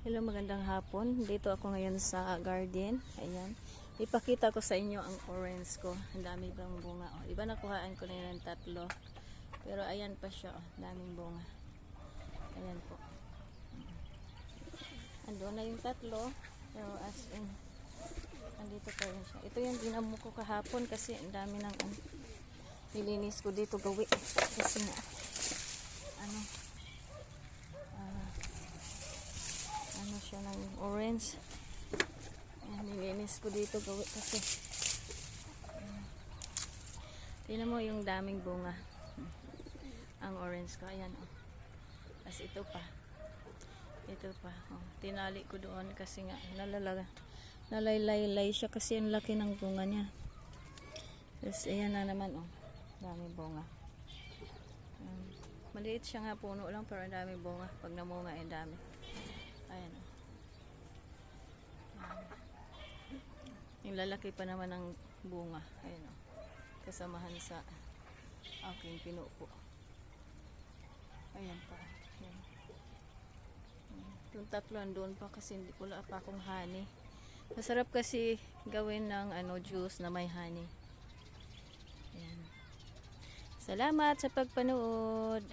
Hello, magandang hapon. Dito ako ngayon sa garden. Ayan. Ipakita ko sa inyo ang orange ko. Ang dami bang bunga. Oh, diba nakuhaan ko na yun ng 3. Pero ayan pa siya. Oh, daming bunga. Ayan po. Ando na yung 3. Pero as in, andito pa rin siya. Ito yung dinamo ko kahapon kasi ang dami ng nilinis ko dito gawi. Kasi nga, ano siya ng orange. Ayan, nilinis ko dito gawi kasi tingnan mo yung daming bunga ang orange ko. Ayan oh. As ito pa oh. Tinali ko doon kasi nga nalaylay siya kasi ang laki ng bunga niya. Tapos ayan na naman oh, daming bunga. Maliit siya nga, puno lang pero ang daming bunga. Pag namunga ay dami. Ayan. Yung lalaki pa naman ng bunga. Ayan o. Kasamahan sa aking pinupo. Ayan pa. Ayan. Yung 3 doon pa kasi wala pa akong honey. Masarap kasi gawin ng juice na may honey. Ayan. Salamat sa pagpanood.